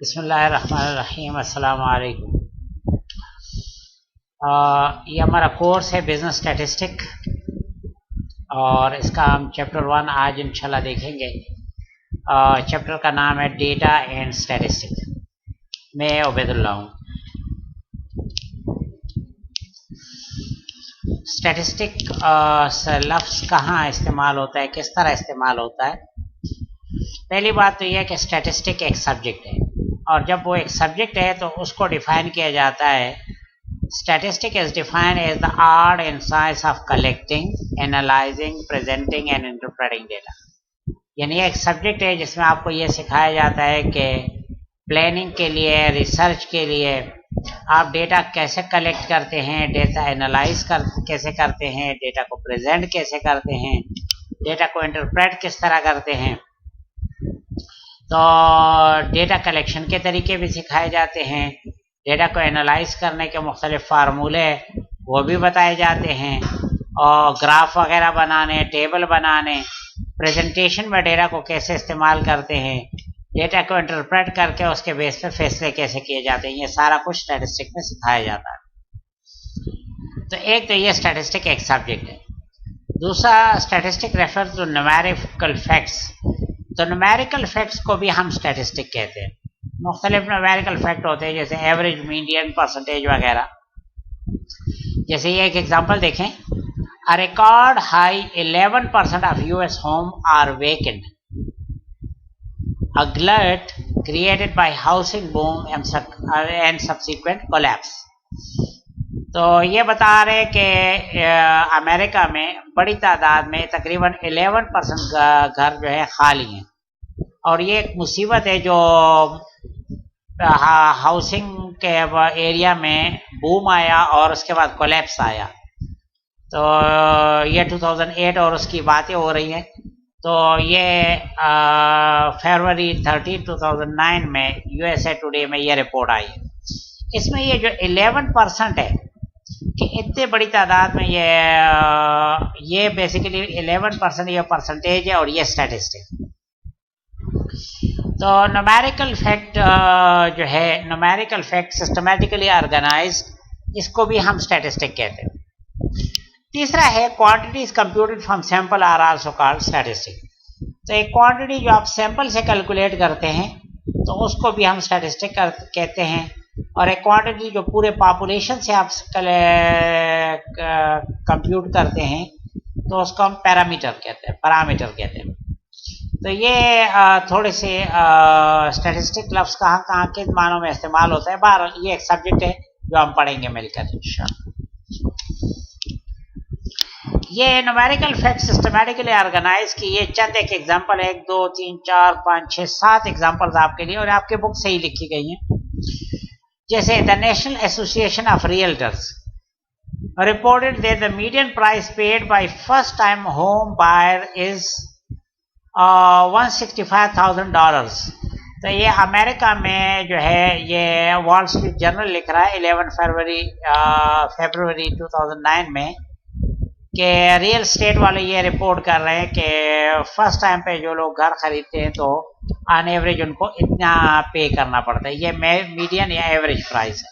बिस्मिल्लाहिर्रहमानिर्रहीम। अस्सलाम वालेकुम। ये हमारा कोर्स है बिजनेस स्टैटिस्टिक और इसका हम चैप्टर 1 आज इंशाल्लाह देखेंगे। चैप्टर का नाम है डेटा एंड स्टैटिस्टिक। मैं उबैदुल्लाह हूँ। स्टैटिस्टिक लफ्ज़ कहाँ इस्तेमाल होता है, किस तरह इस्तेमाल होता है। पहली बात तो यह है कि स्टैटिस्टिक एक सब्जेक्ट है और जब वो एक सब्जेक्ट है तो उसको डिफ़ाइन किया जाता है। Statistic is defined as the art and science of collecting, analyzing, presenting and interpreting data। यानी एक सब्जेक्ट है जिसमें आपको ये सिखाया जाता है कि प्लानिंग के लिए, रिसर्च के लिए आप डेटा कैसे कलेक्ट करते हैं, डेटा एनालाइज कैसे करते हैं, डेटा को प्रेजेंट कैसे करते हैं, डेटा को इंटरप्रेट किस तरह करते हैं। तो डेटा कलेक्शन के तरीके भी सिखाए जाते हैं, डेटा को एनालाइज करने के मुख्तलिफ फार्मूले वो भी बताए जाते हैं और ग्राफ वगैरह बनाने, टेबल बनाने, प्रेजेंटेशन में डेटा को कैसे इस्तेमाल करते हैं, डेटा को इंटरप्रेट करके उसके बेस पे फैसले कैसे किए जाते हैं, ये सारा कुछ स्टैटिस्टिक में सिखाया जाता है। तो एक तो ये स्टैटिस्टिक एक सब्जेक्ट है। दूसरा, statistic refer to numerical facts. तो न्यूमेरिकल फैक्ट्स को भी हम स्टैटिस्टिक कहते हैं। मुख्तलिफ न्यूमेरिकल फैक्ट होते हैं जैसे एवरेज, मीडियन, परसेंटेज वगैरह। जैसे ये एक एग्जांपल देखें, a record high 11% of US home are vacant, a glut created by housing boom and subsequent collapse. तो ये बता रहे कि अमेरिका में बड़ी तादाद में तकरीबन 11% घर जो है खाली हैं और ये एक मुसीबत है जो हाउसिंग के एरिया में बूम आया और उसके बाद कोलैप्स आया। तो ये 2008 और उसकी बातें हो रही हैं। तो ये फरवरी 30, 2009 में यूएसए टुडे में ये रिपोर्ट आई है। इसमें ये जो 11% है कि इतने बड़ी तादाद में ये बेसिकली 11% ये परसेंटेज है और ये स्टैटिस्टिक। तो न्यूमेरिकल फैक्ट जो है, न्यूमेरिकल फैक्ट सिस्टमैटिकली ऑर्गेनाइज्ड, इसको भी हम स्टैटिस्टिक कहते हैं। तीसरा है quantities computed from sample are also called statistic. तो एक क्वांटिटी जो आप सैंपल से कैलकुलेट करते हैं तो उसको भी हम स्टैटिस्टिक कहते हैं और एक क्वांटिटी जो पूरे पॉपुलेशन से आप कंप्यूट करते हैं तो उसको हम पैरामीटर कहते हैं। तो ये थोड़े से स्टैटिस्टिक लफ्ज़ कहाँ किस मानों में इस्तेमाल होता है। बहरहाल ये एक सब्जेक्ट है जो हम पढ़ेंगे मिलकर इंशाअल्लाह। ये न्यूमेरिकल फैक्ट सिस्टमैटिकली ऑर्गेनाइज की ये चंद एक एग्जांपल है, 1, 2, 3, 4, 5, 6, 7 एग्जांपल्स आपके लिए और आपके बुक से ही लिखी गई हैं। जैसे the national association of realtors reported that the median price paid by first time home buyer is $165,000। तो ये अमेरिका में जो है ये वॉल स्ट्रीट जर्नल लिख रहा है 11 फरवरी 2009 में कि रियल स्टेट वाले ये रिपोर्ट कर रहे हैं कि फर्स्ट टाइम पे जो लोग घर खरीदते हैं तो ऑन एवरेज उनको इतना पे करना पड़ता है। ये मीडियन या एवरेज प्राइस है।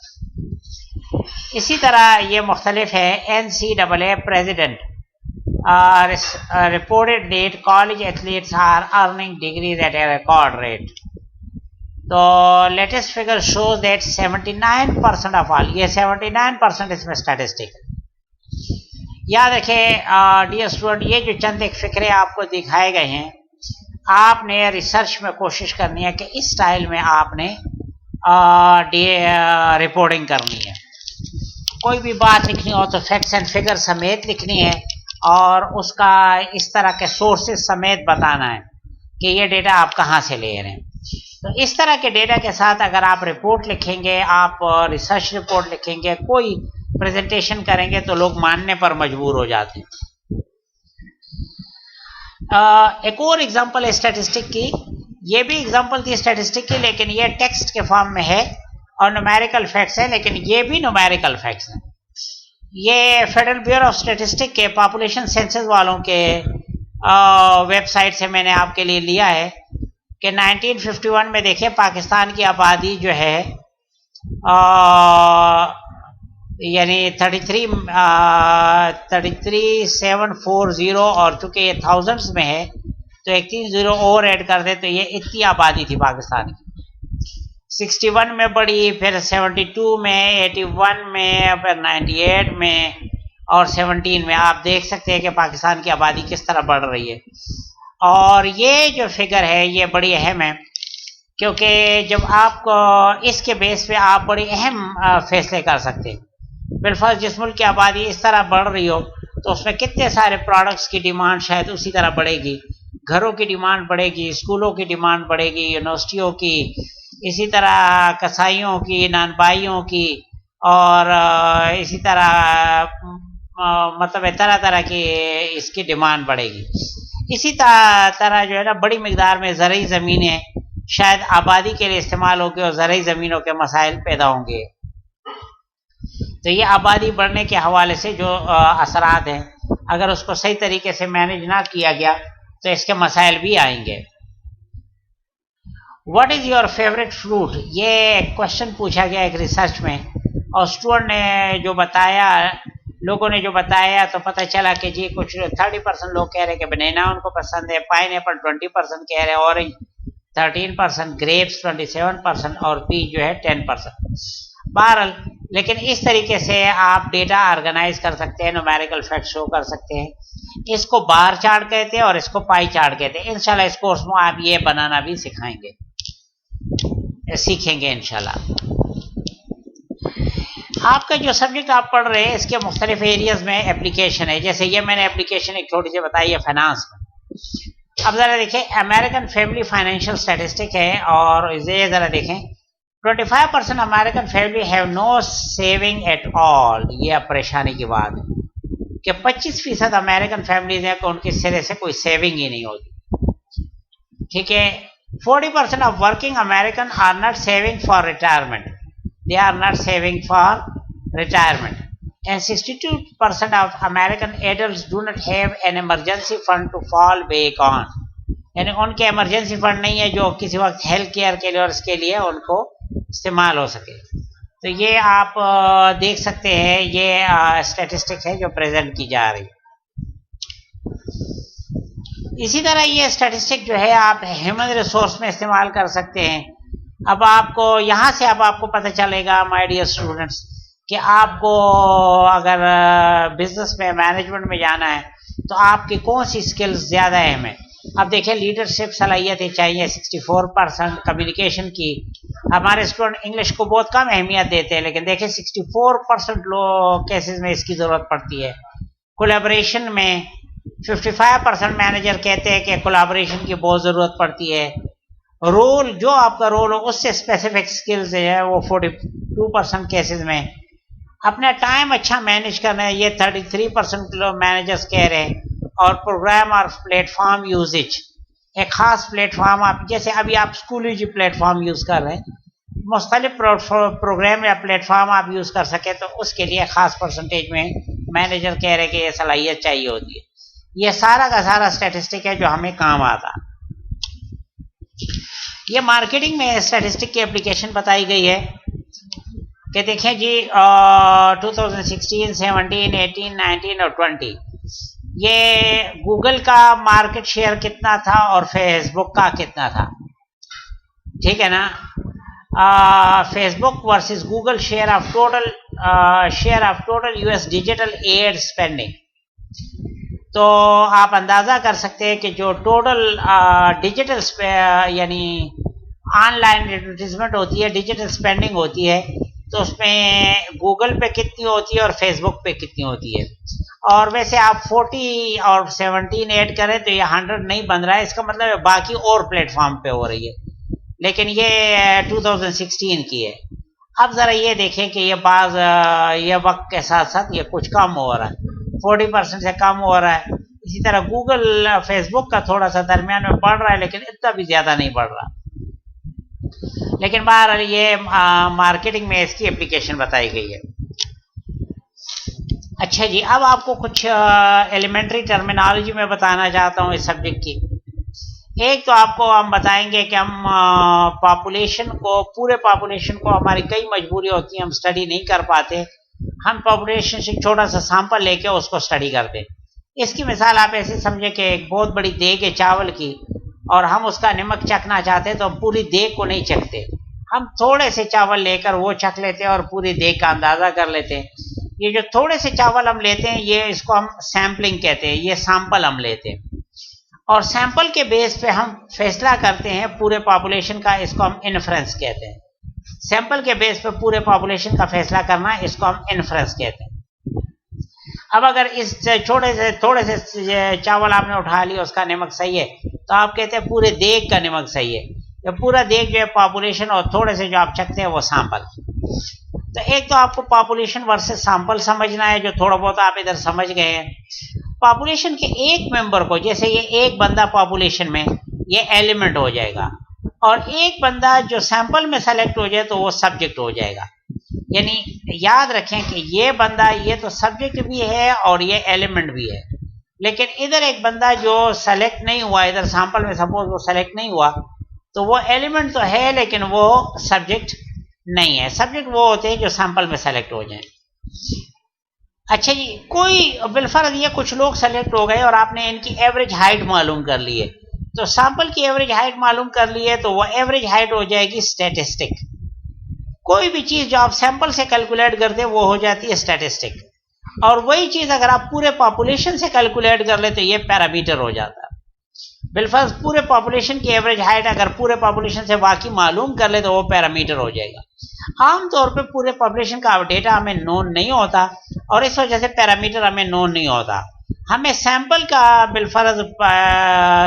इसी तरह ये मुख्तलिफ है। NCAA president reported that college athletes are earning degrees at a record rate. तो latest figure shows that 79% of all, ये 79% इसमें स्टैटिस्टिक है। याद रखें डियर स्टूडेंट, ये जो चंद एक फिक्रे आपको दिखाए गए हैं, आपने रिसर्च में कोशिश करनी है कि इस स्टाइल में आपने रिपोर्टिंग करनी है। कोई भी बात लिखनी हो तो फैक्ट्स एंड फिगर समेत लिखनी है और उसका इस तरह के सोर्सेस समेत बताना है कि ये डेटा आप कहाँ से ले रहे हैं। तो इस तरह के डेटा के साथ अगर आप रिपोर्ट लिखेंगे, आप रिसर्च रिपोर्ट लिखेंगे, कोई प्रेजेंटेशन करेंगे तो लोग मानने पर मजबूर हो जाते हैं। एक और एग्जांपल है स्टैटिस्टिक की। ये भी एग्जांपल थी स्टैटिस्टिक की लेकिन ये टेक्स्ट के फॉर्म में है और न्यूमेरिकल फैक्ट्स है, लेकिन ये भी न्यूमेरिकल फैक्ट्स हैं। ये फेडरल ब्यूरो ऑफ स्टैटिस्टिक्स के पॉपुलेशन सेंसस वालों के वेबसाइट से मैंने आपके लिए लिया है। कि 1951 में देखिए पाकिस्तान की आबादी जो है यानी 33,740 और चूंकि ये थाउजेंड्स में है तो एक 3 जीरो और ऐड कर दे तो ये इतनी आबादी थी पाकिस्तान की। 61 में बढ़ी, फिर 72 में, 81 में, फिर 98 में और 17 में। आप देख सकते हैं कि पाकिस्तान की आबादी किस तरह बढ़ रही है। और ये जो फिगर है ये बड़ी अहम है क्योंकि जब आपको इसके बेस पे आप बड़ी अहम फैसले कर सकते हैं। बिलफर्ज जिस मुल्क की आबादी इस तरह बढ़ रही हो तो उसमें कितने सारे प्रोडक्ट्स की डिमांड शायद उसी तरह बढ़ेगी। घरों की डिमांड बढ़ेगी, स्कूलों की डिमांड बढ़ेगी, यूनिवर्सिटियों की, इसी तरह कसाईयों की, नानबाइयों की, और इसी तरह मतलब तरह तरह की इसकी डिमांड बढ़ेगी। इसी तरह जो है ना बड़ी मिकदार में ज़रई ज़मीनें शायद आबादी के लिए इस्तेमाल होगी और ज़रई ज़मीनों के मसाइल पैदा होंगे। तो ये आबादी बढ़ने के हवाले से जो असरात हैं, अगर उसको सही तरीके से मैनेज ना किया गया तो इसके मसाइल भी आएंगे। What is your favourite fruit, ये क्वेश्चन पूछा गया एक रिसर्च में और स्टूडेंट ने जो बताया, लोगों ने जो बताया तो पता चला कि जी कुछ 30% लोग कह रहे हैं कि बनाना उनको पसंद है, पाइनएप्पल 20% कह रहे हैं, ऑरेंज 13%, ग्रेप्स 27% और पीच जो है 10%। बहरहाल लेकिन इस तरीके से आप डेटा ऑर्गेनाइज कर सकते हैं, न्यूमेरिकल फैक्ट शो कर सकते हैं। इसको बार चार्ट कहते हैं और इसको पाई चार्ट कहते हैं। इंशाल्लाह इस कोर्स में आप ये बनाना भी सीखेंगे इंशाल्लाह। आपका जो सब्जेक्ट आप पढ़ रहे हैं इसके मुख्तलिफ एरियाज में एप्लीकेशन है। जैसे ये मैंने एप्लीकेशन एक छोटी सी बताई है फाइनेंस में। अब ज़रा देखें, अमेरिकन फैमिली फाइनेंशियल स्टैटिस्टिक है और ये ज़रा देखें 25% American family have no saving at all. ये अब परेशानी की बात है कि 25% अमेरिकन फैमिलीज हैं कि उनके सिरे से कोई सेविंग ही नहीं होती। ठीक है, 40% of working American are not saving for retirement, they are not saving for retirement, and 62% of American adults do not have an emergency fund to fall back on. यानी उनके इमरजेंसी फंड नहीं है जो किसी वक्त हेल्थ केयर के लिए और इसके लिए उनको इस्तेमाल हो सके। तो ये आप देख सकते हैं, ये स्टैटिस्टिक है जो प्रेजेंट की जा रही है। इसी तरह ये स्टैटिस्टिक जो है आप ह्यूमन रिसोर्स में इस्तेमाल कर सकते हैं। अब आपको यहाँ से अब आपको पता चलेगा माय डियर स्टूडेंट्स कि आपको अगर बिजनेस में मैनेजमेंट में जाना है तो आपकी कौन सी स्किल्स ज़्यादा अहम है। अब देखिए लीडरशिप सलाहियतें चाहिए 64%, कम्युनिकेशन की। हमारे स्टूडेंट इंग्लिश को बहुत कम अहमियत देते हैं लेकिन देखिए 64% लोग केसेस में इसकी ज़रूरत पड़ती है। कोलैबोरेशन में 55% मैनेजर कहते हैं कि कोलैबोरेशन की बहुत ज़रूरत पड़ती है। रोल, जो आपका रोल हो उससे स्पेसिफिक स्किल्स है वो 42% केसेस में। अपना टाइम अच्छा मैनेज करना है, ये 33% लोग मैनेजर्स कह रहे हैं। और प्रोग्राम और प्लेटफॉर्म यूजेज, एक ख़ास प्लेटफॉर्म आप, जैसे अभी आप स्कूली जी प्लेटफॉर्म यूज़ कर रहे हैं, मुख्तलिफ प्रोग्राम या प्लेटफॉर्म आप यूज़ कर सके तो उसके लिए ख़ास परसेंटेज में मैनेजर कह रहे हैं कि ये सलाहियत चाहिए होती है। ये सारा का सारा स्टैटिस्टिक है जो हमें काम आता। ये मार्केटिंग में स्टैटिस्टिक की एप्लीकेशन बताई गई है कि देखें जी 2016, 17, 18, 19 और 20 ये गूगल का मार्केट शेयर कितना था और फेसबुक का कितना था। ठीक है ना, Facebook versus Google share of total US digital ad spending. तो आप अंदाज़ा कर सकते हैं कि जो टोटल डिजिटल यानी ऑनलाइन एडवर्टीजमेंट होती है, डिजिटल स्पेंडिंग होती है, तो उसमें गूगल पे कितनी होती है और फेसबुक पे कितनी होती है। और वैसे आप 40 और 17 ऐड करें तो ये 100 नहीं बन रहा है, इसका मतलब है बाकी और प्लेटफॉर्म पे हो रही है, लेकिन ये 2016 की है। अब ज़रा ये देखें कि ये वक्त के साथ साथ ये कुछ कम हो रहा है, 40% से कम हो रहा है। इसी तरह गूगल फेसबुक का थोड़ा सा दरमियान में बढ़ रहा है लेकिन इतना भी ज़्यादा नहीं बढ़ रहा। लेकिन बहरहाल ये मार्केटिंग में इसकी एप्लीकेशन बताई गई है। अच्छा जी, अब आपको कुछ एलिमेंट्री टर्मिनोलॉजी में बताना चाहता हूँ इस सब्जेक्ट की। एक तो आपको हम बताएंगे कि हम पॉपुलेशन को, पूरे पॉपुलेशन को, हमारी कई मजबूरी होती है, हम स्टडी नहीं कर पाते, हम पॉपुलेशन से छोटा सा सैंपल लेके उसको स्टडी करते। इसकी मिसाल आप ऐसे समझे कि एक बहुत बड़ी देग है चावल की और हम उसका नमक चखना चाहते हैं तो हम पूरी देग को नहीं चखते, हम थोड़े से चावल लेकर वो चख लेते हैं और पूरी देग का अंदाजा कर लेते हैं। ये जो थोड़े से चावल हम लेते हैं ये इसको हम सैम्पलिंग कहते हैं, ये सैंपल हम लेते हैं और सैंपल के बेस पे हम फैसला करते हैं पूरे पॉपुलेशन का, इसको हम इन्फ्रेंस कहते हैं। सैंपल के बेस पे पूरे पॉपुलेशन का फैसला करना, इसको हम इन्फ्रेंस कहते हैं। अब अगर इस थोड़े से चावल आपने उठा लिया, उसका नमक सही है तो आप कहते हैं पूरे देग का नमक सही है। ये पूरा देग जो है पॉपुलेशन और थोड़े से जो आप चखते हैं वो सैंपल। तो एक तो आपको पॉपुलेशन वर्सेस सैंपल समझना है, जो थोड़ा बहुत आप इधर समझ गए हैं। पॉपुलेशन के एक मेंबर को, जैसे ये एक बंदा पॉपुलेशन में, ये एलिमेंट हो जाएगा और एक बंदा जो सैंपल में सेलेक्ट हो जाए तो वो सब्जेक्ट हो जाएगा। यानी याद रखें कि ये बंदा, ये तो सब्जेक्ट भी है और ये एलिमेंट भी है, लेकिन इधर एक बंदा जो सेलेक्ट नहीं हुआ, इधर सैंपल में सपोज वो सेलेक्ट नहीं हुआ तो वो एलिमेंट तो है लेकिन वो सब्जेक्ट नहीं है। सब्जेक्ट वो होते हैं जो सैंपल में सेलेक्ट हो जाए। अच्छा जी, कोई बिलफर्ज ये कुछ लोग सेलेक्ट हो गए और आपने इनकी एवरेज हाइट मालूम कर ली है, तो सैंपल की एवरेज हाइट मालूम कर ली है तो वो एवरेज हाइट हो जाएगी स्टैटिस्टिक। कोई भी चीज जो आप सैंपल से कैलकुलेट करते हैं वो हो जाती है स्टैटिस्टिक, और वही चीज अगर आप पूरे पॉपुलेशन से कैलकुलेट कर ले तो ये पैरामीटर हो जाता है। बिलफर्ज पूरे पॉपुलेशन की एवरेज हाइट अगर पूरे पॉपुलेशन से वाकई मालूम कर ले तो वो पैरामीटर हो जाएगा। आमतौर पे पूरे पॉपुलेशन का डेटा हमें नोन नहीं होता और इस वजह से पैरामीटर हमें नोन नहीं होता। हमें सैंपल का बिलफर्ज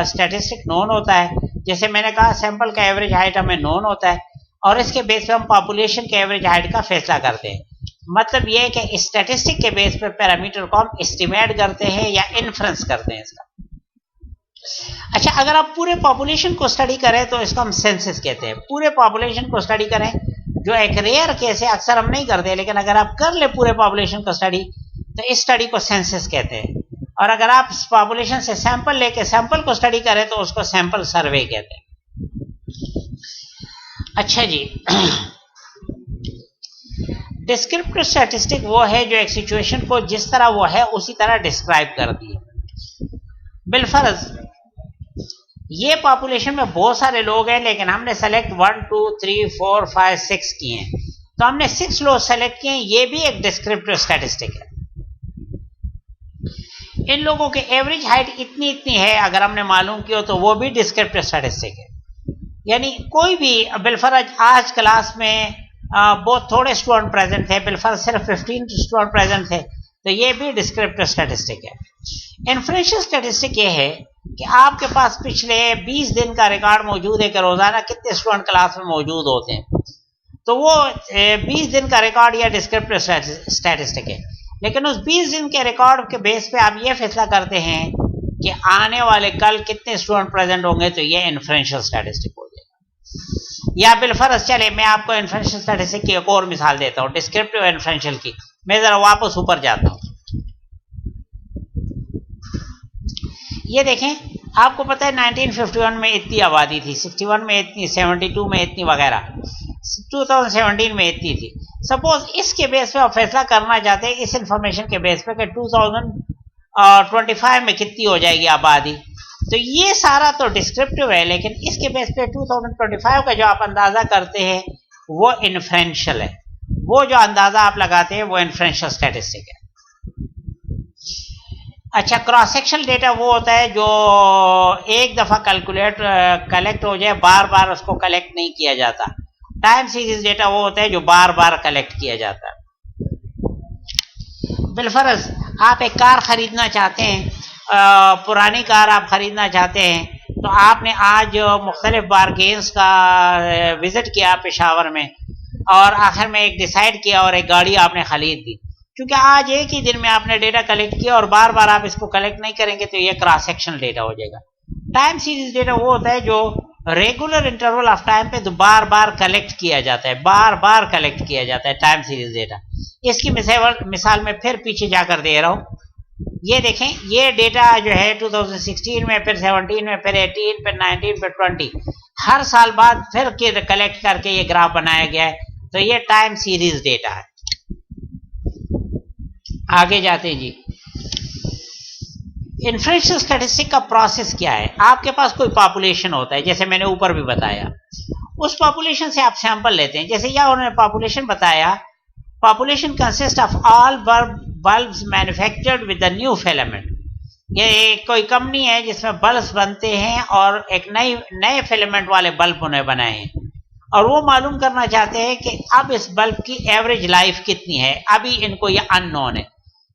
स्टैटिस्टिक नोन होता है। जैसे मैंने कहा सैंपल का एवरेज हाइट हमें नोन होता है और इसके बेस पे हम पॉपुलेशन के एवरेज हाइट का फैसला करते हैं। मतलब यह है कि स्टैटिस्टिक के बेस पे पैरामीटर को हम एस्टिमेट करते हैं या इन्फ्रेंस करते हैं इसका। अच्छा, अगर आप पूरे पॉपुलेशन को स्टडी करें तो इसको हम सेंसस कहते हैं। पूरे पॉपुलेशन को स्टडी करें, जो एक रेयर केस है, अक्सर हम नहीं करते, लेकिन अगर आप कर ले पूरे पॉपुलेशन को स्टडी तो इस स्टडी को सेंसस कहते हैं। और अगर आप पॉपुलेशन से सैंपल लेके सैंपल को स्टडी करें तो उसको सैंपल सर्वे कहते हैं। अच्छा जी, डिस्क्रिप्टिव स्टैटिस्टिक वो है जो एक सिचुएशन को जिस तरह वो है उसी तरह डिस्क्राइब करती है। बिलफर्ज ये पॉपुलेशन में बहुत सारे लोग हैं लेकिन हमने सेलेक्ट 1 2 3 4 5 6 किए हैं, तो हमने 6 लोग सेलेक्ट किए हैं, ये भी एक डिस्क्रिप्टिव स्टैटिस्टिक है। इन लोगों के एवरेज हाइट इतनी इतनी है अगर हमने मालूम किया तो वो भी डिस्क्रिप्टिव स्टैटिस्टिक है। यानी कोई भी बिलफर्ज आज क्लास में बहुत थोड़े स्टूडेंट प्रेजेंट थे, बिलफर्ज सिर्फ 15 स्टूडेंट प्रेजेंट थे, तो ये भी डिस्क्रिप्टिव स्टैटिस्टिक है। इन्फ्रेंशियल स्टैटिस्टिक ये है कि आपके पास पिछले 20 दिन का रिकॉर्ड मौजूद है कि रोजाना कितने स्टूडेंट क्लास में मौजूद होते हैं, तो वो 20 दिन का रिकॉर्ड या डिस्क्रिप्टिव स्टैटिस्टिक है। लेकिन उस 20 दिन के रिकॉर्ड के बेस पे आप ये फैसला करते हैं कि आने वाले कल कितने स्टूडेंट प्रेजेंट होंगे, तो ये इन्फ्रेंशियल स्टैटिस्टिक हो जाएगा। या बिलफर्ज चले मैं आपको इन्फ्रेंशियल स्टैटिस्टिक की एक और मिसाल देता हूँ, डिस्क्रिप्टिव इन्फ्रेंशियल की। मैं जरा वापस ऊपर जाता हूँ। ये देखें, आपको पता है 1951 में इतनी आबादी थी, 61 में इतनी, 72 में इतनी वगैरह, 2017 में इतनी थी। सपोज इसके बेस पे आप फैसला करना चाहते हैं, इस इंफॉर्मेशन के बेस पे कि 2025 में कितनी हो जाएगी आबादी, तो ये सारा तो डिस्क्रिप्टिव है, लेकिन इसके बेस पे 2025 का जो आप अंदाजा करते हैं वो इन्फ्रेंशियल है। वो जो अंदाजा आप लगाते हैं वो इन्फ्रेंशियल स्टैटिस्टिक है। अच्छा, क्रॉस सेक्शनल डेटा वो होता है जो एक दफा कलेक्ट हो जाए, बार बार उसको कलेक्ट नहीं किया जाता। टाइम सीरीज डेटा वो होता है जो बार बार कलेक्ट किया जाता है। बिलफर्ज आप एक कार खरीदना चाहते हैं, पुरानी कार आप खरीदना चाहते हैं, तो आपने आज मुख्तलिफ बारगेन्स का विजिट किया पेशावर में और आखिर में एक डिसाइड किया और एक गाड़ी आपने खरीद दी। क्योंकि आज एक ही दिन में आपने डेटा कलेक्ट किया और बार बार आप इसको कलेक्ट नहीं करेंगे तो ये क्रॉस सेक्शनल डेटा हो जाएगा। टाइम सीरीज डेटा वो होता है जो रेगुलर इंटरवल ऑफ टाइम पे तो बार बार कलेक्ट किया जाता है, बार बार कलेक्ट किया जाता है टाइम सीरीज डेटा। इसकी मिसाल में फिर पीछे जाकर दे रहा हूं। ये देखें, ये डेटा जो है 2016 में, फिर 17 में, फिर 18, फिर 19, फिर 20, हर साल बाद फिर कलेक्ट करके ये ग्राफ बनाया गया है। तो ये टाइम सीरीज डेटा है। आगे जाते हैं जी। इन्फ्रेंशियल स्टैटिस्टिक का प्रोसेस क्या है? आपके पास कोई पॉपुलेशन होता है, जैसे मैंने ऊपर भी बताया, उस पॉपुलेशन से आप सैंपल लेते हैं। जैसे यह उन्होंने पॉपुलेशन बताया, population consist of all bulbs manufactured with the new filament. ये कोई कंपनी है जिसमें बल्ब्स बनते हैं और एक नए फिलामेंट वाले बल्ब उन्हें बनाए हैं, और वो मालूम करना चाहते हैं कि अब इस बल्ब की एवरेज लाइफ कितनी है। अभी इनको ये अननोन है,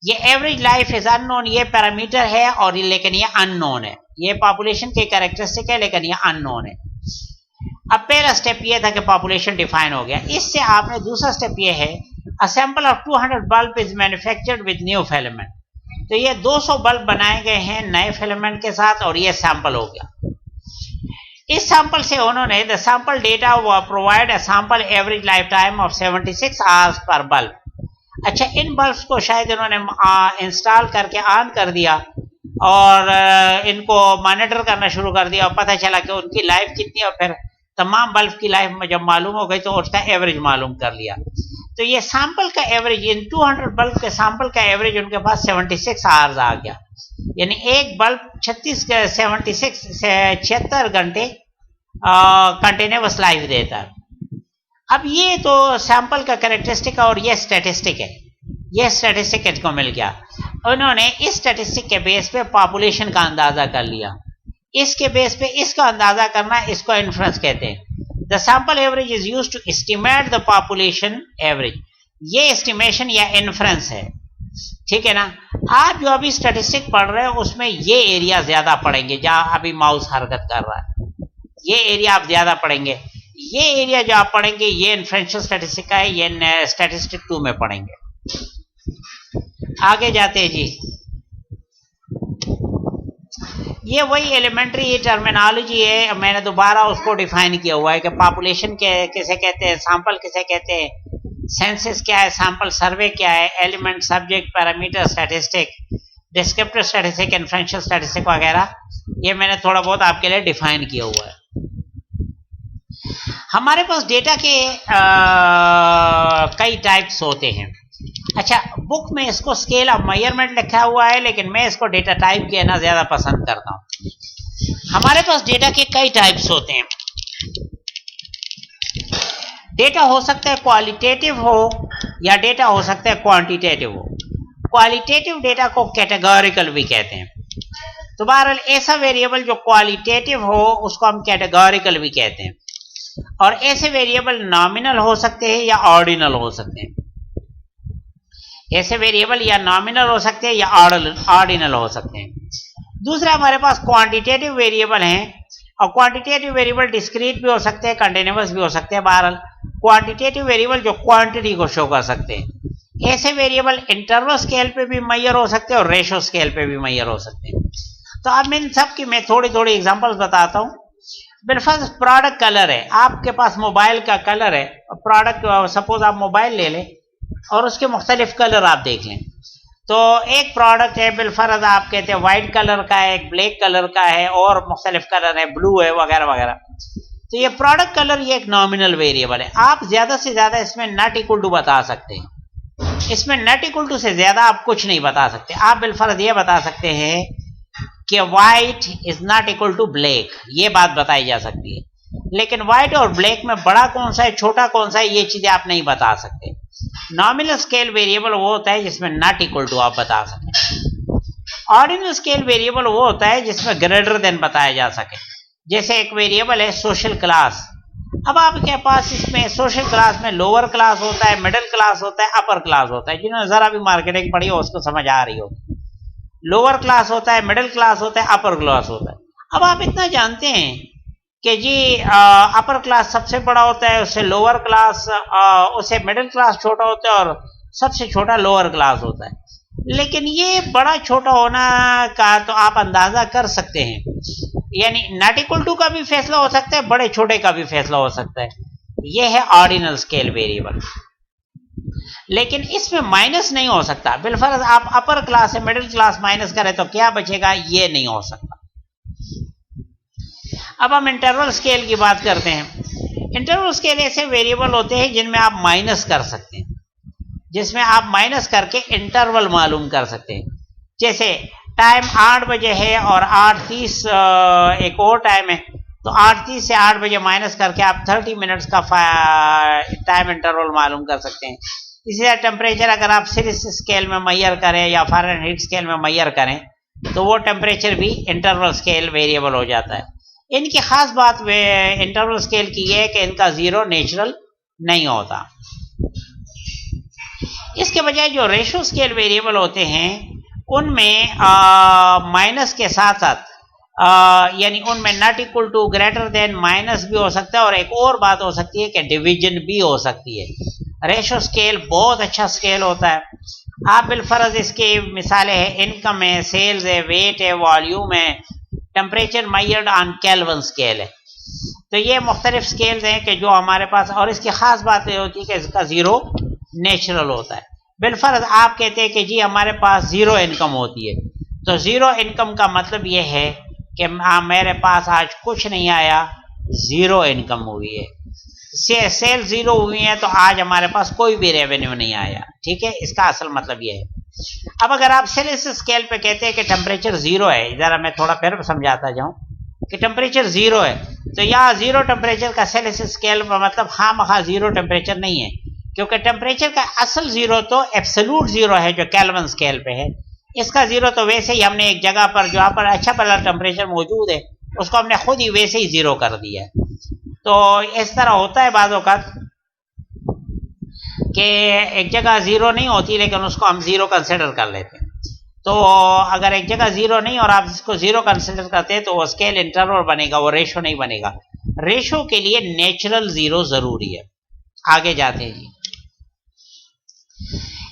ये एवरेज लाइफ इज अननोन, ये पैरामीटर है, और लेकिन ये अननोन है। ये पॉपुलेशन के कैरेक्टरिस्टिक है, लेकिन ये अननोन है। अब पहला स्टेप ये था कि पॉपुलेशन डिफाइन हो गया। इससे आपने दूसरा स्टेप ये है, a sample of 200 bulb is manufactured with new filament. तो ये 200 बल्ब बनाए गए हैं नए फिलामेंट के साथ, और ये सैंपल हो गया। इस सैंपल से उन्होंने द सैंपल डेटा वो provide a sample average life time of 76 hours per bulb. अच्छा, इन बल्ब्स को शायद उन्होंने इंस्टॉल करके ऑन कर दिया और इनको मॉनिटर करना शुरू कर दिया, और पता चला कि उनकी लाइफ कितनी है, और फिर तमाम बल्ब की लाइफ जब मालूम हो गई तो उसका एवरेज मालूम कर लिया। तो ये सैंपल का एवरेज, इन 200 बल्ब के सैंपल का एवरेज उनके पास 76 आवर्स आ गया। यानी एक बल्ब 76 घंटे कंटिन्यूअस लाइफ देता है। अब ये तो सैंपल का कैरेक्टरिस्टिक और ये स्टैटिस्टिक है, ये स्टैटिस्टिक इनको मिल गया। उन्होंने इस स्टैटिस्टिक के बेस पे पॉपुलेशन का अंदाजा कर लिया। इसके बेस पे इसका अंदाजा करना, इसको इन्फ्रेंस कहते हैं। The sample average is used to estimate the population average. ये एस्टिमेशन या इन्फ्रेंस है, ठीक है ना। आप जो अभी स्टैटिस्टिक पढ़ रहे हो उसमें ये एरिया ज्यादा पढ़ेंगे, जहां अभी माउस हरकत कर रहा है, ये एरिया आप ज्यादा पढ़ेंगे। ये एरिया जो आप पढ़ेंगे ये इन्फ्रेंशियल स्टैटिस्टिक का है, ये स्टैटिस्टिक 2 में पढ़ेंगे। आगे जाते हैं जी। ये वही एलिमेंट्री टर्मिनोलॉजी है, मैंने दोबारा उसको डिफाइन किया हुआ है कि पॉपुलेशन किसे कहते हैं, सैंपल किसे कहते हैं, सेंसस क्या है, सैंपल सर्वे क्या है, element, subject, parameter, statistic, descriptive statistic, inferential statistic वगैरह, ये मैंने थोड़ा बहुत आपके लिए डिफाइन किया हुआ है। हमारे पास डेटा के कई टाइप्स होते हैं। अच्छा, बुक में इसको स्केल ऑफ मेजरमेंट लिखा हुआ है, लेकिन मैं इसको डेटा टाइप कहना ज्यादा पसंद करता हूं। हमारे पास डेटा के कई टाइप्स होते हैं। डेटा हो सकता है क्वालिटेटिव हो या डेटा हो सकता है क्वांटिटेटिव हो। क्वालिटेटिव डेटा को कैटेगोरिकल भी कहते हैं। तो बहरहाल ऐसा वेरिएबल जो क्वालिटेटिव हो उसको हम कैटेगोरिकल भी कहते हैं, और ऐसे वेरिएबल नॉमिनल हो सकते हैं या ऑर्डिनल हो सकते हैं। ऐसे वेरिएबल या नॉमिनल हो सकते हैं या ऑर्डिनल हो सकते हैं। दूसरा, हमारे पास क्वांटिटेटिव वेरिएबल हैं, और क्वांटिटेटिव वेरिएबल डिस्क्रीट भी हो सकते हैं, कंटिन्यूअस भी हो सकते हैं। बहरहाल क्वांटिटेटिव वेरिएबल जो क्वांटिटी को शो कर सकते हैं। ऐसे वेरिएबल इंटरवल स्केल पे भी मेजर हो सकते हैं और रेशो स्केल पे भी मेजर हो सकते हैं। तो अब इन सब की मैं थोड़ी थोड़ी एग्जांपल्स बताता हूं। बिलफर्ज प्रोडक्ट कलर है, आपके पास मोबाइल का कलर है, प्रोडक्ट, सपोज आप मोबाइल ले लें और उसके मुख्तलिफ कलर आप देख लें। तो एक प्रोडक्ट है बिलफर्ज आप कहते हैं व्हाइट कलर का है, एक ब्लैक कलर का है, और मुख्तलिफ कलर है, ब्लू है, वगैरह वगैरह। तो ये प्रोडक्ट कलर ये एक नॉमिनल वेरिएबल है। आप ज्यादा से ज्यादा इसमें नॉट इक्वल टू बता सकते हैं। इसमें नॉट इक्वल टू से ज्यादा आप कुछ नहीं बता सकते। आप बिलफर्ज ये बता सकते हैं कि white is not equal to black, ये बात बताई जा सकती है। लेकिन व्हाइट और ब्लैक में बड़ा कौन सा है, छोटा कौन सा है, ये चीजें आप नहीं बता सकते। नॉमिनल स्केल वेरिएबल वो होता है जिसमें नॉट इक्वल टू आप बता सकें। ऑर्डिनल स्केल वेरिएबल वो होता है जिसमें ग्रेटर देन बताया जा सके। जैसे एक वेरिएबल है सोशल क्लास। अब आपके पास इसमें सोशल क्लास में लोअर क्लास होता है, मिडिल क्लास होता है, अपर क्लास होता है। जिन्होंने जरा भी मार्केटिंग पढ़ी हो उसको समझ आ रही हो। लोअर क्लास होता है, मिडिल क्लास होता है, अपर क्लास होता है। अब आप इतना जानते हैं कि जी अपर क्लास सबसे बड़ा होता है, उससे लोअर क्लास, उससे मिडिल क्लास छोटा होता है, और सबसे छोटा लोअर क्लास होता है। लेकिन ये बड़ा छोटा होना का तो आप अंदाजा कर सकते हैं, यानी नॉट इक्वल टू का भी फैसला हो सकता है, बड़े छोटे का भी फैसला हो सकता है। ये है ऑर्डिनल स्केल वेरिएबल। लेकिन इसमें माइनस नहीं हो सकता। बिलफर्ज आप अपर क्लास से मिडिल क्लास माइनस करें तो क्या बचेगा, ये नहीं हो सकता। अब हम इंटरवल स्केल की बात करते हैं। इंटरवल स्केल ऐसे वेरिएबल होते हैं जिनमें आप माइनस कर सकते हैं, जिसमें आप माइनस करके इंटरवल मालूम कर सकते हैं। जैसे टाइम 8 बजे है और 8:30 एक और टाइम है, तो 8:30 से 8 बजे माइनस करके आप 30 मिनट्स का टाइम इंटरवल मालूम कर सकते हैं। इसी तरह टेम्परेचर अगर आप सेल्सियस स्केल में मेजर करें या फ़ारेनहाइट स्केल में मेजर करें तो वो टेम्परेचर भी इंटरवल स्केल वेरिएबल हो जाता है। इनकी खास बात इंटरवल स्केल की है कि इनका जीरो नेचुरल नहीं होता। इसके बजाय जो रेशो स्केल वेरिएबल होते हैं उनमें माइनस के साथ साथ यानी उनमें not equal to greater than minus भी हो सकता है, और एक और बात हो सकती है कि डिवीजन भी हो सकती है। रेशो स्केल बहुत अच्छा स्केल होता है। आप बिलफर्ज इसकी मिसालें हैं, इनकम है, सेल्स है, वेट है, वॉल्यूम है, temperature measured on kelvin scale है। तो ये मुख्तलिफ स्केल्स हैं कि जो हमारे पास, और इसकी खास बात ये होती है कि इसका जीरो नेचुरल होता है। बिलफर्ज आप कहते हैं कि जी हमारे पास जीरो इनकम होती है, तो जीरो इनकम का मतलब ये है कि मेरे पास आज कुछ नहीं आया, जीरो इनकम हुई है। सेल जीरो हुई है तो आज हमारे पास कोई भी रेवेन्यू नहीं आया। ठीक है, इसका असल मतलब ये है। अब अगर आप सेल्सियस स्केल पे कहते हैं कि टेम्परेचर जीरो है, जरा मैं थोड़ा फिर समझाता जाऊं कि टेम्परेचर जीरो है, तो यहाँ जीरो टेम्परेचर का सेल्सियस स्केल पर मतलब खामखा जीरो टेम्परेचर नहीं है, क्योंकि टेम्परेचर का असल जीरो तो एब्सोल्यूट जीरो है जो केल्विन स्केल पे है। इसका जीरो तो वैसे ही हमने एक जगह पर जहाँ पर अच्छा वाला टेम्परेचर मौजूद है उसको हमने खुद ही वैसे ही जीरो कर दिया है। तो इस तरह होता है बाज़ औक़ात कि एक जगह जीरो नहीं होती लेकिन उसको हम जीरो कंसिडर कर लेते हैं। तो अगर एक जगह जीरो नहीं और आप इसको जीरो कंसिडर करते हैं तो वो स्केल इंटरवल बनेगा, वो रेशो नहीं बनेगा। रेशो के लिए नेचुरल जीरो जरूरी है। आगे जाते हैं जी,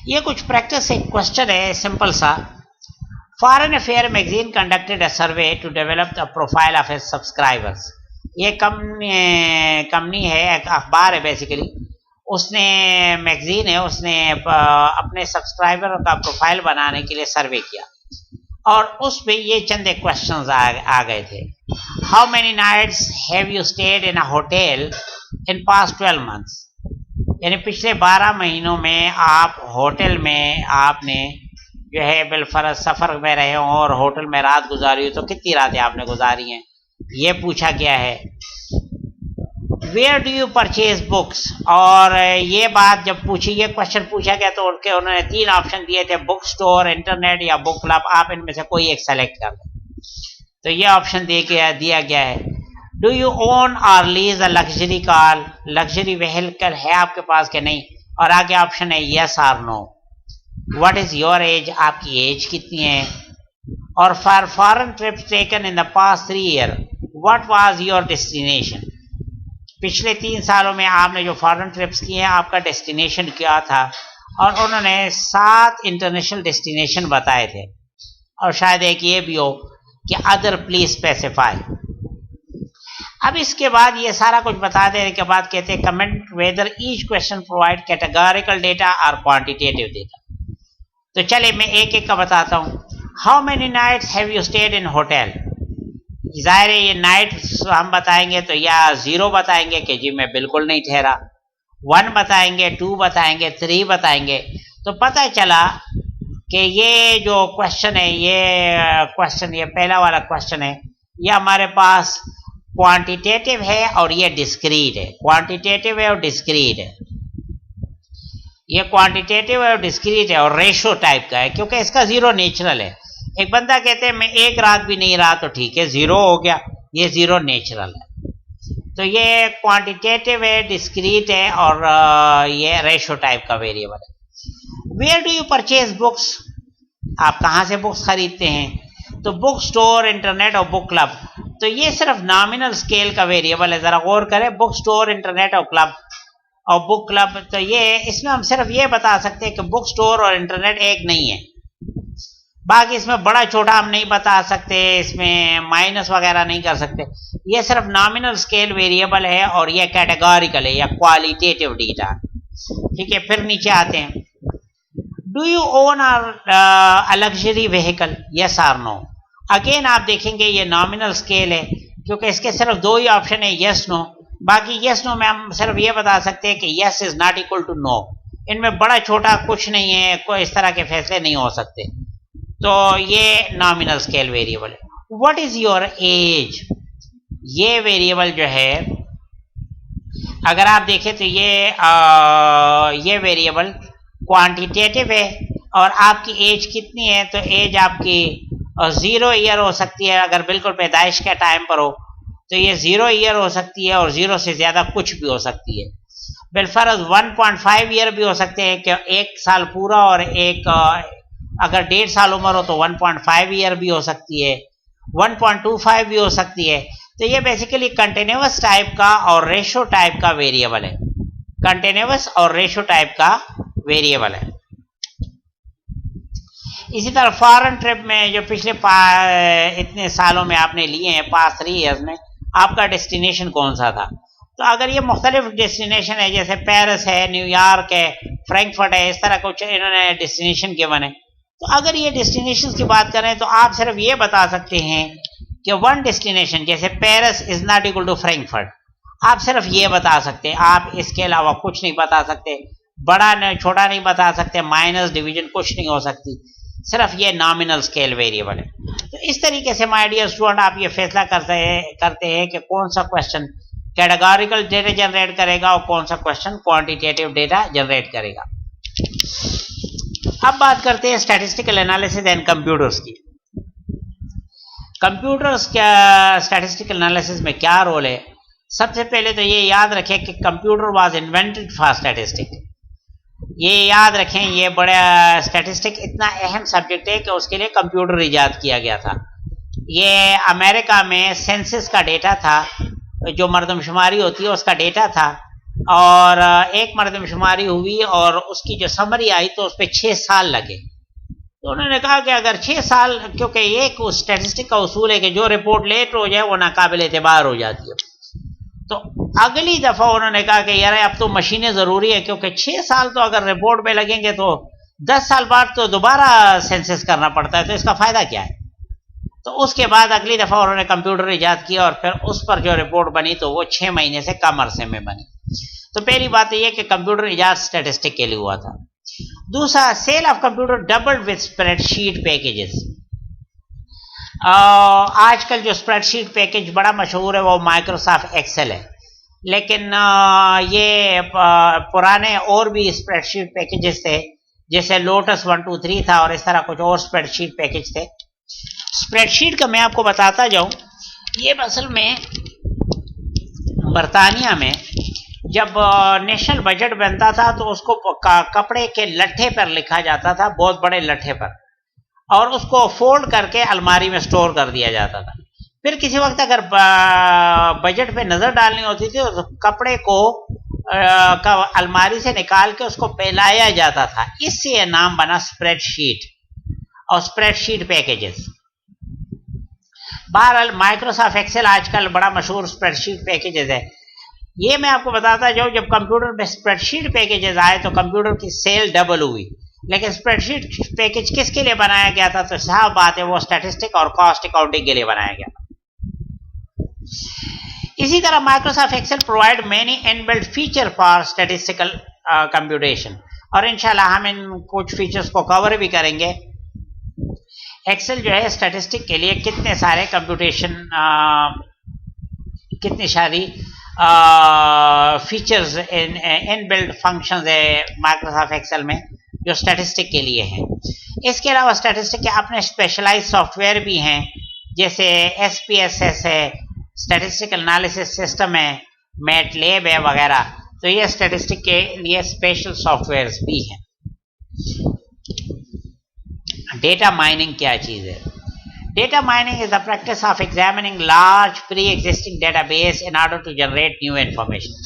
ये कुछ प्रैक्टिस एक क्वेश्चन है सिंपल सा। Foreign affair magazine conducted a survey to develop the profile of his subscribers. ये कंपनी है, अखबार है बेसिकली, उसने मैगजीन है, उसने अपने सब्सक्राइबर का प्रोफाइल बनाने के लिए सर्वे किया और उसमें ये चंद क्वेश्चंस आ गए थे। How many nights have you stayed in a hotel in past 12 months. यानी पिछले 12 महीनों में आप होटल में आपने जो है बिलफर्ज सफ़र में रहे हो और होटल में रात गुजारी हो तो कितनी रातें आपने गुजारी हैं, ये पूछा गया है। Where do you purchase books, और ये बात जब पूछी, ये क्वेश्चन पूछा गया तो उन्होंने 3 ऑप्शन दिए थे, बुक स्टोर, इंटरनेट या बुक क्लब। आप इनमें से कोई एक सेलेक्ट कर लें। तो ये ऑप्शन दिया गया है। डू यू ओन और lease a luxury car, luxury vehicle है आपके पास के नहीं, और आगे ऑप्शन है यस और no. What is your age, आपकी एज कितनी है, और for foreign trips taken in the past 3 year what was your destination. पिछले 3 सालों में आपने जो फॉरेन ट्रिप्स किए हैं आपका डेस्टिनेशन क्या था, और उन्होंने 7 इंटरनेशनल डेस्टिनेशन बताए थे, और शायद एक ये भी हो कि अदर प्लीज स्पेसिफाई। अब इसके बाद ये सारा कुछ बता देने के बाद कहते हैं comment whether each question provide categorical data और क्वांटिटेटिव डेटा। तो चले मैं एक एक का बताता हूँ। How many nights have you stayed in hotel. जाहिर है ये नाइट्स हम बताएंगे तो या 0 बताएंगे कि जी मैं बिल्कुल नहीं ठहरा, 1 बताएंगे, 2 बताएंगे, 3 बताएंगे। तो पता चला कि ये जो क्वेश्चन है, ये पहला वाला क्वेश्चन है, ये हमारे पास क्वांटिटेटिव है और ये डिस्क्रीट है। क्वांटिटेटिव है और डिस्क्रीट है। ये क्वांटिटेटिव है और डिस्क्रीट है और रेशो टाइप का है, क्योंकि इसका जीरो नेचुरल है। एक बंदा कहते हैं मैं एक रात भी नहीं रहा तो ठीक है, जीरो हो गया, ये जीरो नेचुरल है। तो ये क्वांटिटेटिव है, डिस्क्रीट है और ये रेशो टाइप का वेरिएबल है। Where do you purchase books, आप कहाँ से बुक्स खरीदते हैं। तो बुक स्टोर, इंटरनेट और बुक क्लब। तो ये सिर्फ नॉमिनल स्केल का वेरिएबल है, जरा गौर करें। बुक स्टोर, इंटरनेट और क्लब और बुक क्लब, तो ये इसमें हम सिर्फ ये बता सकते हैं कि बुक स्टोर और इंटरनेट एक नहीं है। बाकी इसमें बड़ा छोटा हम नहीं बता सकते, इसमें माइनस वगैरह नहीं कर सकते। ये सिर्फ नॉमिनल स्केल वेरिएबल है और ये कैटेगोरिकल है या क्वालिटेटिव डेटा। ठीक है, फिर नीचे आते हैं। Do you own a luxury vehicle, yes or no. Again आप देखेंगे ये नॉमिनल स्केल है क्योंकि इसके सिर्फ दो ही ऑप्शन है, यस नो। बाकी यस नो में हम सिर्फ ये बता सकते हैं कि yes is not equal to no. इनमें बड़ा छोटा कुछ नहीं है, कोई इस तरह के फैसले नहीं हो सकते। तो ये नॉमिनल स्केल वेरिएबल है। व्हाट इज योर एज, ये वेरिएबल जो है अगर आप देखें तो ये वेरिएबल क्वांटिटेटिव है और आपकी एज कितनी है, तो एज आपकी 0 ईयर हो सकती है। अगर बिल्कुल पैदाइश के टाइम पर हो तो ये 0 ईयर हो सकती है और 0 से ज्यादा कुछ भी हो सकती है। बिलफर्ज 1.5 ईयर भी हो सकते हैं कि 1 साल पूरा, और एक अगर 1.5 साल उम्र हो तो 1.5 ईयर भी हो सकती है, 1.25 भी हो सकती है। तो ये बेसिकली कंटिन्यूअस टाइप का और रेशो टाइप का वेरिएबल है, कंटिन्यूअस और रेशो टाइप का वेरिएबल है। इसी तरह फॉरेन ट्रिप में जो पिछले इतने सालों में आपने लिए हैं, पास 3 ईयर्स में, आपका डेस्टिनेशन कौन सा था? तो अगर ये मुख्तलिफ डेस्टिनेशन है, जैसे पेरिस है, न्यूयॉर्क है, फ्रैंकफर्ट है, इस तरह कुछ इन्होंने डेस्टिनेशन गिवन है, तो अगर ये डेस्टिनेशन की बात करें तो आप सिर्फ ये बता सकते हैं कि वन डेस्टिनेशन जैसे Paris is not equal to Frankfurt, आप सिर्फ ये बता सकते हैं, आप इसके अलावा कुछ नहीं बता सकते, बड़ा नहीं छोटा नहीं बता सकते, माइनस डिवीजन कुछ नहीं हो सकती, सिर्फ ये नॉमिनल स्केल वेरिएबल है। तो इस तरीके से माय डियर स्टूडेंट आप ये फैसला करते हैं कि कौन सा क्वेश्चन कैटेगोरिकल डेटा जनरेट करेगा और कौन सा क्वेश्चन क्वांटिटेटिव डेटा जनरेट करेगा। अब बात करते हैं स्टैटिस्टिकल एनालिसिस एंड कंप्यूटर्स की। कंप्यूटर्स क्या स्टैटिस्टिकल एनालिसिस में क्या रोल है? सबसे पहले तो ये याद रखें कि computer was invented for statistics. ये याद रखें, ये बड़ा स्टैटिस्टिक इतना अहम सब्जेक्ट है कि उसके लिए कंप्यूटर इजाद किया गया था। ये अमेरिका में सेंसस का डेटा था, जो मरदमशुमारी होती है उसका डेटा था, और एक मरदमशुमारी हुई और उसकी जो समरी आई तो उस पर 6 साल लगे। तो उन्होंने कहा कि अगर 6 साल, क्योंकि एक स्टैटिस्टिक का उसूल है कि जो रिपोर्ट लेट हो जाए वो नाकाबिल एतबार हो जाती है। तो अगली दफा उन्होंने कहा कि यार अब तो मशीनें जरूरी है, क्योंकि 6 साल तो अगर रिपोर्ट में लगेंगे तो 10 साल बाद तो दोबारा सेंसस करना पड़ता है, तो इसका फायदा क्या है? तो उसके बाद अगली दफा उन्होंने कंप्यूटर इजाद किया और फिर उस पर जो रिपोर्ट बनी तो वो 6 महीने से कम अरसे में बनी। तो पहली बात तो यह कि कंप्यूटर इजाद स्टैटिस्टिक के लिए हुआ था। दूसरा, sale of computer doubled with spreadsheet packages. आजकल जो स्प्रेडशीट पैकेज बड़ा मशहूर है वो माइक्रोसॉफ्ट एक्सेल है, लेकिन ये पुराने और भी स्प्रेडशीट पैकेजेस थे, जैसे लोटस 123 था और इस तरह कुछ और स्प्रेडशीट पैकेज थे। स्प्रेडशीट का मैं आपको बताता जाऊं, ये असल में बरतानिया में जब नेशनल बजट बनता था तो उसको कपड़े के लट्ठे पर लिखा जाता था, बहुत बड़े लट्ठे पर, और उसको फोल्ड करके अलमारी में स्टोर कर दिया जाता था। फिर किसी वक्त अगर बजट पे नजर डालनी होती थी तो कपड़े को अलमारी से निकाल के उसको फैलाया जाता था, इससे यह नाम बना स्प्रेडशीट और स्प्रेडशीट पैकेजेस। बहरहाल माइक्रोसॉफ्ट एक्सेल आजकल बड़ा मशहूर स्प्रेडशीट पैकेजेस है। ये मैं आपको बताता जाऊं, जब कंप्यूटर में स्प्रेडशीट पैकेजेस आए तो कंप्यूटर की सेल डबल हुई। लेकिन स्प्रेडशीट पैकेज किसके लिए बनाया गया था? तो साफ बात है वो स्टैटिस्टिक और कॉस्ट अकाउंटिंग के लिए बनाया गया था। इसी तरह Microsoft Excel provide many inbuilt feature for statistical computation, और इंशाल्लाह हम इन कुछ फीचर्स को कवर भी करेंगे। एक्सेल जो है स्टैटिस्टिक के लिए कितने सारे कंप्यूटेशन कितनी सारी फीचर्स इनबिल्ट फंक्शंस है माइक्रोसॉफ्ट एक्सेल में जो स्टैटिस्टिक के लिए हैं। इसके अलावा स्टैटिस्टिक के अपने स्पेशलाइज्ड सॉफ्टवेयर भी हैं, जैसे SPSS है, स्टैटिस्टिकल एनालिसिस सिस्टम है, मैटलैब है वगैरह। तो ये स्टैटिस्टिक के लिए स्पेशल सॉफ्टवेयर्स भी हैं। डेटा माइनिंग क्या चीज़ है? Data mining is the practice of examining large pre existing database in order to generate new information.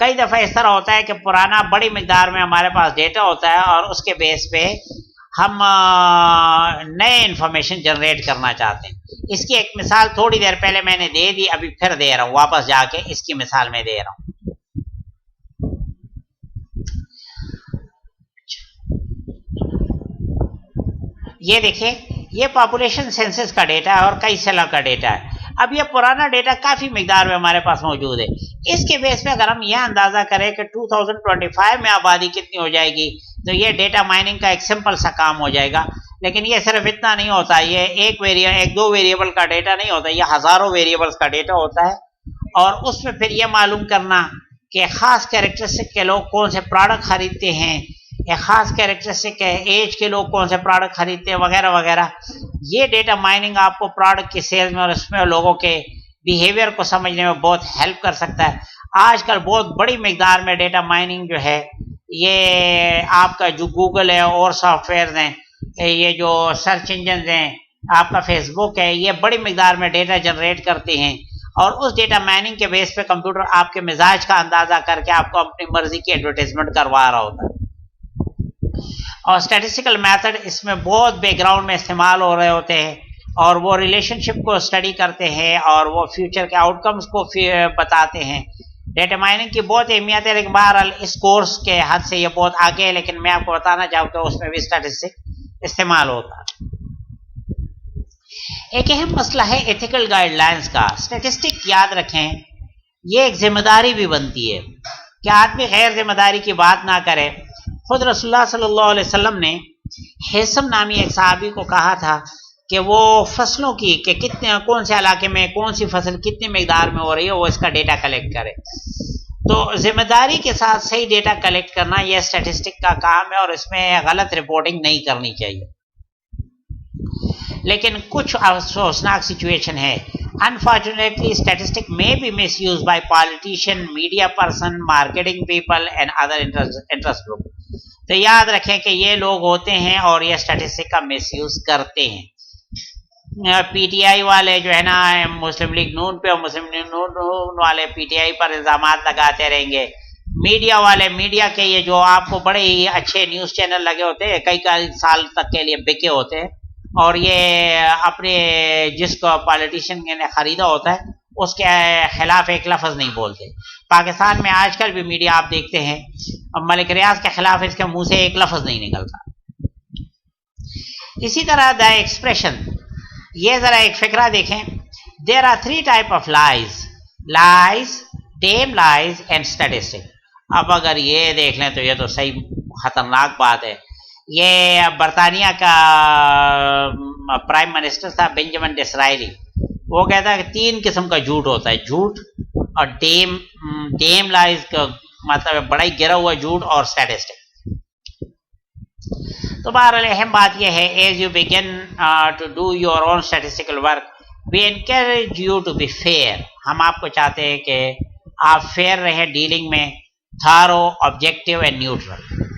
कई दफ़ा इस तरह होता है कि पुराना बड़ी मिकदार में हमारे पास डेटा होता है और उसके बेस पे हम नए इंफॉर्मेशन जनरेट करना चाहते हैं। इसकी एक मिसाल थोड़ी देर पहले मैंने दे दी, अभी फिर दे रहा हूँ, वापस जाके इसकी मिसाल मैं दे रहा हूँ। ये देखिए, ये पॉपुलेशन सेंसस का डेटा है और कई सालों का डेटा है। अब ये पुराना डेटा काफ़ी मिकदार में हमारे पास मौजूद है। इसके बेस पे अगर हम यह अंदाज़ा करें कि 2025 में आबादी कितनी हो जाएगी, तो ये डेटा माइनिंग का एक सिंपल सा काम हो जाएगा। लेकिन ये सिर्फ इतना नहीं होता, ये एक दो वेरिएबल का डेटा नहीं होता, ये हज़ारों वेरिएबल्स का डेटा होता है। और उसमें फिर ये मालूम करना कि ख़ास कैरेक्टरिस्टिक के लोग कौन से प्रोडक्ट खरीदते हैं, या ख़ास कैरेक्टरिस्टिक एज के लोग कौन से प्रोडक्ट खरीदते हैं, वगैरह वगैरह। ये डेटा माइनिंग आपको प्रोडक्ट की सेल्स में और उसमें लोगों के बिहेवियर को समझने में बहुत हेल्प कर सकता है। आजकल बहुत बड़ी मिकदार में डेटा माइनिंग जो है, ये आपका जो गूगल है और सॉफ्टवेयर हैं, ये जो सर्च इंजन हैं, आपका फेसबुक है, ये बड़ी मिकदार में डेटा जनरेट करते हैं। और उस डेटा माइनिंग के बेस पे कंप्यूटर आपके मिजाज का अंदाज़ा करके आपको अपनी मर्जी की एडवर्टाइजमेंट करवा रहा होता है। और स्टैटिस्टिकल मेथड इसमें बहुत बैकग्राउंड में इस्तेमाल हो रहे होते हैं और वो रिलेशनशिप को स्टडी करते हैं और वो फ्यूचर के आउटकम्स को बताते हैं। डेटा माइनिंग की बहुत अहमियत है, लेकिन बहरहाल इस कोर्स के हद से ये बहुत आगे है, लेकिन मैं आपको बताना चाहूँगा उसमें भी स्टैटिस्टिक इस्तेमाल होता है। एक अहम मसला है एथिकल गाइडलाइंस का। स्टैटिस्टिक याद रखें, ये एक जिम्मेदारी भी बनती है कि आदमी गैर जिम्मेदारी की बात ना करे। खुद रसूलुल्लाह सल्लल्लाहु अलैहि वसल्लम ने हिसम नामी एक सहाबी को कहा था कि वो फसलों की कि कितने कौन से इलाके में कौन सी फसल कितनी मिकदार में हो रही है, वो इसका डेटा कलेक्ट करे। तो जिम्मेदारी के साथ सही डेटा कलेक्ट करना यह स्टैटिस्टिक का काम है और इसमें गलत रिपोर्टिंग नहीं करनी चाहिए। लेकिन कुछ अफसोसनाक सिचुएशन है। अनफॉर्चुनेटली स्टैटिस्टिक में be misuse by politician, media person, marketing people and other interest group. तो याद रखें कि ये लोग होते हैं और ये स्टैटिस्टिक का मिस यूज करते हैं। पीटीआई वाले जो है ना, मुस्लिम लीग नून पे और मुस्लिम लीग नून वाले पीटीआई पर इल्जाम लगाते रहेंगे। मीडिया वाले, मीडिया के ये जो आपको बड़े ही अच्छे न्यूज़ चैनल लगे होते हैं, कई साल तक के लिए बिके होते हैं, और ये अपने जिसको पॉलिटिशियन ने खरीदा होता है उसके खिलाफ एक लफ्ज़ नहीं बोलते। पाकिस्तान में आजकल भी मीडिया आप देखते हैं, मलिक रियाज के खिलाफ इसके मुंह से एक लफ्ज़ नहीं निकलता। इसी तरह द एक्सप्रेशन, ये ज़रा एक फिक्रा देखें। There are 3 type of lies, damn lies and statistic. अब अगर ये देख लें तो ये तो सही खतरनाक बात है। ये बरतानिया का प्राइम मिनिस्टर था बेंजामिन डिसरायली, वो कहता है कि 3 किस्म का झूठ होता है, झूठ और डेम लाइज का मतलब बड़ा ही गिरा हुआ झूठ, और स्टैटिस्टिक। तो बहरहाल अहम बात यह है, as you begin to do your own statistical work, we encourage you to be fair. हम आपको चाहते हैं कि आप फेयर रहें डीलिंग में, थारो, ऑब्जेक्टिव एंड न्यूट्रल।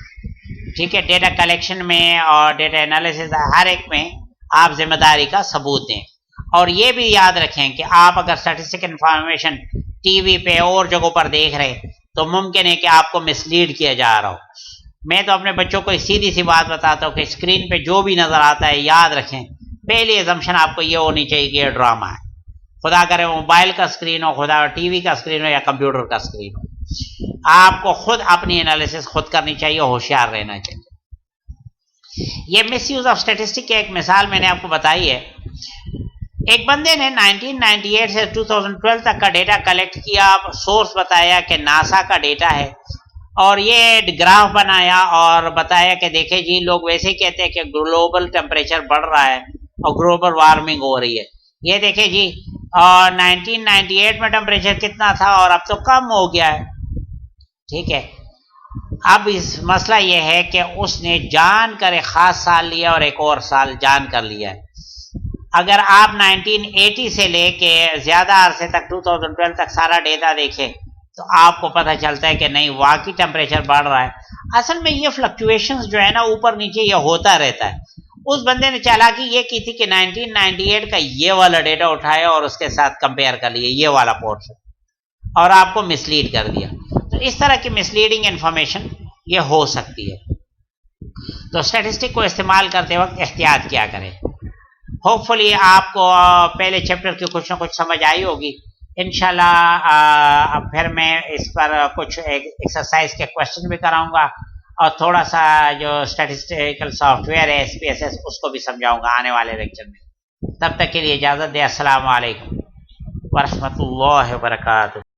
ठीक है, डेटा कलेक्शन में और डेटा एनालिसिस हर एक में आप जिम्मेदारी का सबूत दें। और ये भी याद रखें कि आप अगर स्टैटिस्टिक इंफॉर्मेशन टीवी पे और जगहों पर देख रहे हैं तो मुमकिन है कि आपको मिसलीड किया जा रहा हो। मैं तो अपने बच्चों को सीधी सी बात बताता हूँ कि स्क्रीन पे जो भी नज़र आता है, याद रखें पहली एजम्पशन आपको ये होनी चाहिए कि ये ड्रामा है। खुदा करे मोबाइल का स्क्रीन हो, खुदा टीवी का स्क्रीन हो या कंप्यूटर का स्क्रीन हो, आपको खुद अपनी एनालिसिस खुद करनी चाहिए, होशियार रहना चाहिए। ये मिसयूज ऑफ स्टैटिस्टिक की एक मिसाल मैंने आपको बताई है। एक बंदे ने 1998 से 2012 तक का डेटा कलेक्ट किया, सोर्स बताया कि नासा का डेटा है, और ये ग्राफ बनाया और बताया कि देखे जी, लोग वैसे कहते हैं कि ग्लोबल टेम्परेचर बढ़ रहा है और ग्लोबल वार्मिंग हो रही है। ये देखे जी, और 1998 में टेम्परेचर कितना था और अब तो कम हो गया है। ठीक है, अब इस मसला ये है कि उसने जान कर एक ख़ास साल लिया और एक और साल जान कर लिया है। अगर आप 1980 से लेके ज़्यादा अरसे तक 2012 तक सारा डेटा देखें तो आपको पता चलता है कि नहीं, वाकई टेम्परेचर बढ़ रहा है। असल में ये फ्लक्चुएशंस जो है ना, ऊपर नीचे ये होता रहता है। उस बंदे ने चालाकी ये की थी कि 1998 का ये वाला डेटा उठाया और उसके साथ कंपेयर कर लिया ये वाला पोर्शन, और आपको मिसलीड कर दिया। तो इस तरह की मिसलीडिंग इंफॉर्मेशन ये हो सकती है। तो स्टैटिस्टिक को इस्तेमाल करते वक्त एहतियात क्या करें। होपफुली आपको पहले चैप्टर की कुछ ना कुछ समझ आई होगी। इंशाल्लाह अब फिर मैं इस पर कुछ एक एक्सरसाइज के क्वेश्चन भी कराऊंगा और थोड़ा सा जो स्टैटिस्टिकल सॉफ्टवेयर है SPSS उसको भी समझाऊंगा आने वाले लेक्चर में। तब तक के लिए इजाज़त दें। अस्सलाम वालेकुम व रहमतुल्लाहि व बरकातुहू।